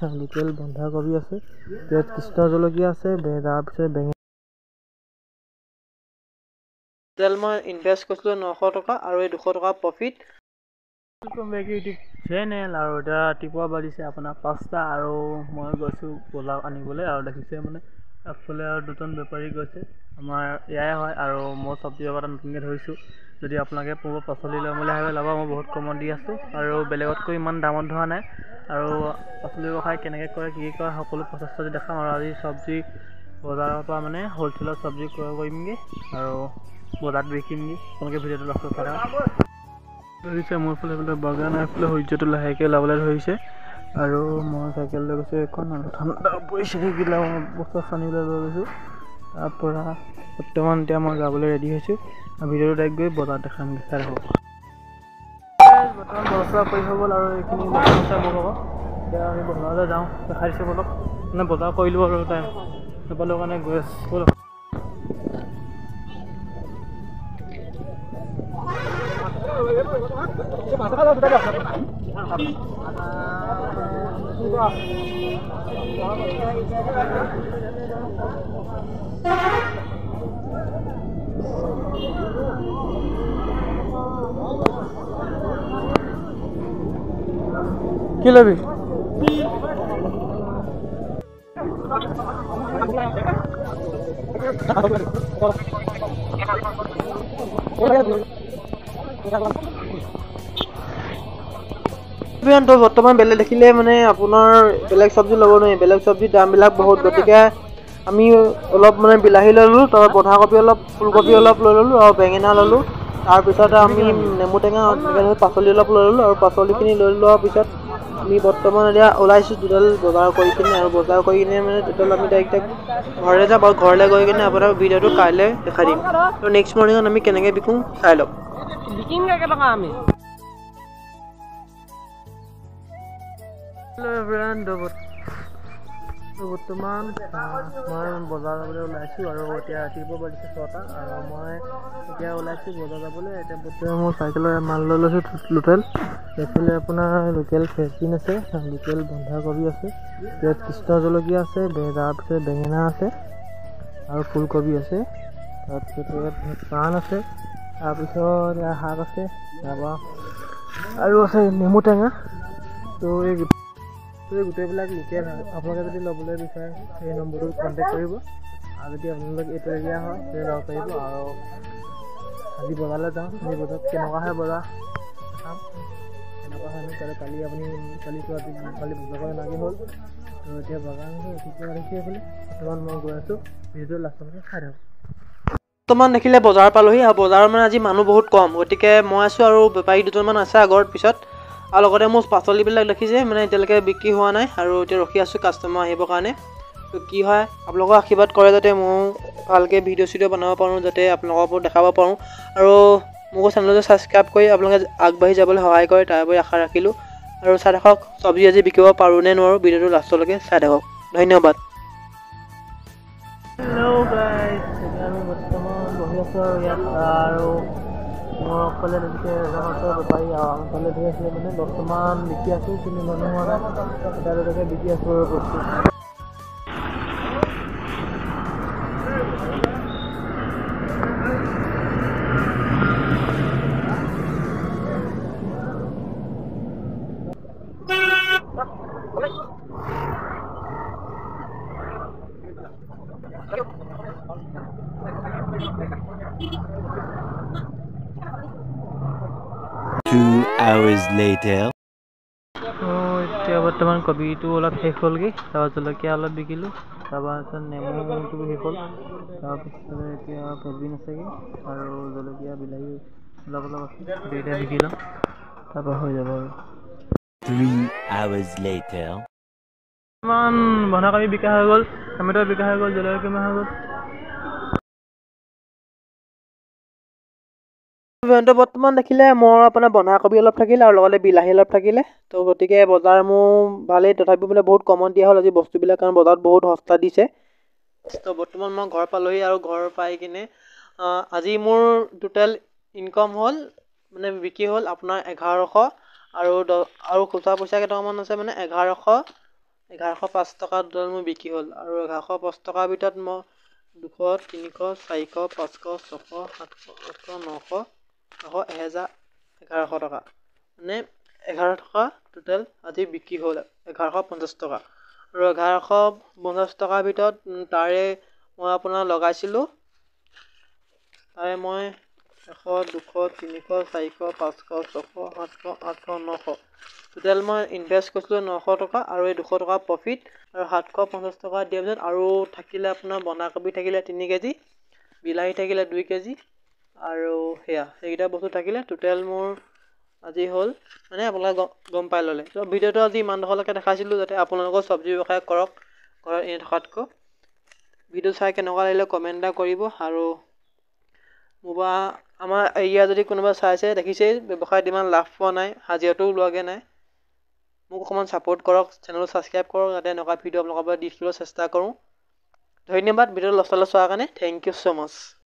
Local বন্ধাকবি আছে, ইয়াত কৃষ্ণ জলকীয়া আছে, তাৰপিছত বেঙেনা। তেল মই ইনভেষ্ট কৰিছিলোঁ 900 টকা আৰু এই 200 টকা profit. Welcome back YouTube channel. আৰু এতিয়া ৰাতিপুৱা বাজিছে আপোনাৰ 5টা আৰু মই গৈছোঁ পোলাও আনিবলৈ। আৰু দেখিছে মানে আগফালে আৰু দুজন বেপাৰী গৈছে, আমাৰ ইয়াৰে হয়। আৰু মই চব্জি এটা নতুনকৈ ধৰিছোঁ, যদি আপোনালোকে পূৰ্ব পাচলি ল'ম বুলি ভাবে ল'ব, মই বহুত কমত দি আছোঁ আৰু বেলেগতকৈ ইমান দামত ধৰা নাই। আৰু পাচলি ব্যৱসায় কেনেকৈ কৰে, কি কৰে, সকলো প্ৰচেষ্টা দেখাম। আৰু আজি চব্জি বজাৰৰ পৰা মানে হ'লচেলত চব্জি ক্ৰয় কৰিমগৈ আৰু বজাৰত বিকিমগৈ। আপোনালোকে ভিডিঅ'টো লক্ষ্য কৰা ধৰিছে। মোৰ ফালে বাগান এফালে সূৰ্যটো লাহেকৈ ওলাবলৈ ধৰিছে আৰু মই চাইকেল লৈ গৈছোঁ এখন, আৰু ঠাণ্ডা পৰিছে সেইবিলাক বস্তু আনিবলৈ লৈ গৈছোঁ। তাৰপৰা বৰ্তমান এতিয়া মই যাবলৈ ৰেডি হৈছোঁ আৰু ভিডিঅ'টো ডাইৰেক্ট গৈ বজাৰত দেখামগৈ। চাই থাকক। বৰ্তমান বজাৰ কৰি হৈ গ'ল আৰু এইখিনি বস্তু আছে মোৰ লগত। এতিয়া আমি বজাৰলৈ যাওঁ, দেখাই দিছোঁ বলক। মানে বজাৰ কৰিলোঁ আৰু টাইম নাপালোঁ কাৰণে গৈ আছোঁ বলক। কি লবি? বৰ্তমান বেলেগ দেখিলে মানে আপোনাৰ বেলেগ চব্জি ল'ব নোৱাৰি, বেলেগ চব্জিৰ দামবিলাক বহুত। গতিকে আমি অলপ মানে বিলাহী ল'লোঁ, তাৰপৰা বন্ধাকবি অলপ, ফুলকবি অলপ লৈ ল'লোঁ আৰু বেঙেনা ল'লোঁ। তাৰপিছতে আমি নেমু টেঙা পাচলি অলপ লৈ ল'লোঁ আৰু পাচলিখিনি লৈ লোৱাৰ পিছত আমি বৰ্তমান এতিয়া ওলাইছোঁ টোটেল বজাৰ কৰি কিনে। আৰু বজাৰ কৰি কিনে মানে টোটেল আমি ডাইৰেক্ট ঘৰলৈ যাম আৰু ঘৰলৈ গৈ কিনে আপোনাৰ ভিডিঅ'টো কাইলৈ দেখাই দিম। আৰু নেক্সট মৰ্ণিঙত আমি কেনেকৈ বিকোঁ চাই লওক। বিকিমগৈ কেইটকা আমি বৰ্তমান মই বজাৰ যাবলৈ ওলাইছোঁ আৰু এতিয়া ৰাতিপুৱা বাজিছে 6টা আৰু মই এতিয়া ওলাইছোঁ বজাৰ যাবলৈ। এতিয়া বৰ্তমান মই চাইকেলৰ মাল লৈ লৈছোঁ লোকেল। এইফালে আপোনাৰ লোকেল ফ্ৰেঞ্চবিন আছে, লোকেল বন্ধাকবি আছে, ইয়াত কৃষ্ণ জলকীয়া আছে, তাৰপিছত বেঙেনা আছে আৰু ফুলকবি আছে, তাৰপিছত ইয়াত পাণ আছে, তাৰপিছত ইয়াত শাক আছে, তাৰপৰা আৰু আছে নেমু টেঙা। তো এই গোটেইবিলাক লোকেল হয়। আপোনালোকে যদি ল'বলৈ বিচাৰে সেই নম্বৰটোত কণ্টেক্ট কৰিব, আৰু যদি আপোনালোক এইটো এৰিয়া হয় তেতিয়া ল'ব পাৰিব। আৰু আজি বজাৰলৈ যাওঁ, আমি বজাৰত কেনেকুৱা হয় বজাৰ দেখাম, কেনেকুৱা হয় কালি বজাৰ কৰা লাগি হ'ল। তো এতিয়া বজাৰ ৰাতিপুৱা দেখি এইফালে বৰ্তমান মই গৈ আছোঁ, ভিডিঅ'টো লাষ্টলৈকে চাই থাকক। বৰ্তমান দেখিলে বজাৰ পালোহি আৰু বজাৰৰ মানে আজি মানুহ বহুত কম, গতিকে মই আছোঁ আৰু বেপাৰী দুজনমান আছে আগত পিছত। আৰু লগতে মোৰ পাচলিবিলাক দেখিছে মানে এতিয়ালৈকে বিক্ৰী হোৱা নাই আৰু এতিয়া ৰখি আছোঁ কাষ্টমাৰ আহিবৰ কাৰণে। তো কি হয় আপোনালোকৰ আশীৰ্বাদ কৰে যাতে ময়ো ভালকৈ ভিডিঅ' চিডিঅ' বনাব পাৰোঁ, যাতে আপোনালোকৰ ওপৰত দেখাব পাৰোঁ। আৰু মোকো চেনেলটো ছাবস্ক্ৰাইব কৰি আপোনালোকে আগবাঢ়ি যাবলৈ সহায় কৰে, তাৰ বাবে আশা ৰাখিলোঁ। আৰু চাই থাকক চব্জি আজি বিকিব পাৰোঁ নে নোৱাৰোঁ, ভিডিঅ'টো লাষ্টলৈকে চাই থাকক। ধন্যবাদ। হেল্ল' গাইজ, এতিয়া আমি বৰ্তমান বহি আছোঁ আৰু ইয়াত আৰু মোৰ অকলে দেখিছে এজন আছে বেপাৰী আৰু আমফালে ধৰি আছিলে মানে বৰ্তমান বিকি আছোঁ, কিন্তু মানুহ হোৱা নাই। এটা দুটাকৈ বিকি আছোঁ আৰু বস্তু। Hours later. এতিয়া বৰ্তমান কবিটো অলপ শেষ হ'লগৈ, তাৰপৰা জলকীয়া অলপ বিকিলোঁ, তাৰপৰা নেমুটো শেষ হ'ল, তাৰপিছতে এতিয়া ফ্ৰেঞ্চবিন আছেগৈ আৰু জলকীয়া বিলাহী অলপ আছে, দুইটা বিকি লওঁ তাৰপৰা হৈ যাব আৰু। 3 hours later. বৰ্তমান বন্ধাকবি বিকা হৈ গ'ল, টমেটো বিকা হৈ গ'ল, জলকীয়া কিনা হৈ গ'ল। বৰ্তমান দেখিলে মোৰ আপোনাৰ বন্ধাকবি অলপ থাকিলে আৰু লগতে বিলাহী অলপ থাকিলে। তো গতিকে বজাৰ মোৰ ভালেই, তথাপিও মানে বহুত কমত দিয়া হ'ল আজি বস্তুবিলাক, কাৰণ বজাৰত বহুত সস্তা দিছে। তো বৰ্তমান মই ঘৰ পালোহি আৰু ঘৰ পাই কিনে আজি মোৰ টোটেল ইনকম হ'ল মানে বিক্ৰী হ'ল আপোনাৰ 1100 আৰু খুচুৰা পইচা কেইটকামান আছে মানে 1100 1105 টকা টোটেল মোৰ বিক্ৰী হ'ল। আৰু 1105 টকাৰ ভিতৰত মই 200, 300, 400, 500, 600, 700, 800, 900, 1000, 1100 টকা, মানে 11 টকা টোটেল আজি বিক্ৰী হ'ল 1150 টকা। আৰু 1150 টকাৰ ভিতৰত তাৰে মই আপোনাৰ লগাইছিলোঁ, তাৰে মই 100, 200, 300, 400, 500, 600, 700, 800, 900 টোটেল মই ইনভেষ্ট কৰিছিলোঁ 900 টকা, আৰু এই 200 টকা প্ৰফিট, আৰু 750 টকা দিয়াৰ পিছত আৰু থাকিলে আপোনাৰ বন্ধাকবি থাকিলে 3 কেজি, বিলাহী থাকিলে 2 কেজি, আৰু সেইকেইটা বস্তু থাকিলে টোটেল মোৰ আজি হ'ল, মানে আপোনালোকে গম পাই ল'লে। তো ভিডিঅ'টো আজি ইমানডোখৰলৈকে দেখাইছিলোঁ যাতে আপোনালোকৰ চব্জি ব্যৱসায় কৰক ঘৰত এনে থকাতকৈ। ভিডিঅ' চাই কেনেকুৱা লাগিলে কমেণ্ট এটা কৰিব। আৰু আমাৰ এৰিয়া যদি কোনোবা চাইছে দেখিছেই ব্যৱসায়ত ইমান লাভ পোৱা নাই, হাজিৰাটোও ওলোৱাগৈ নাই, মোক অকণমান ছাপোৰ্ট কৰক, চেনেলটো ছাবস্ক্ৰাইব কৰক, যাতে এনেকুৱা ভিডিঅ' আপোনালোকৰ পৰা দি থাকিবলৈ চেষ্টা কৰোঁ। ধন্যবাদ ভিডিঅ'টো লাষ্টলৈ চোৱাৰ কাৰণে। Thank you so' much.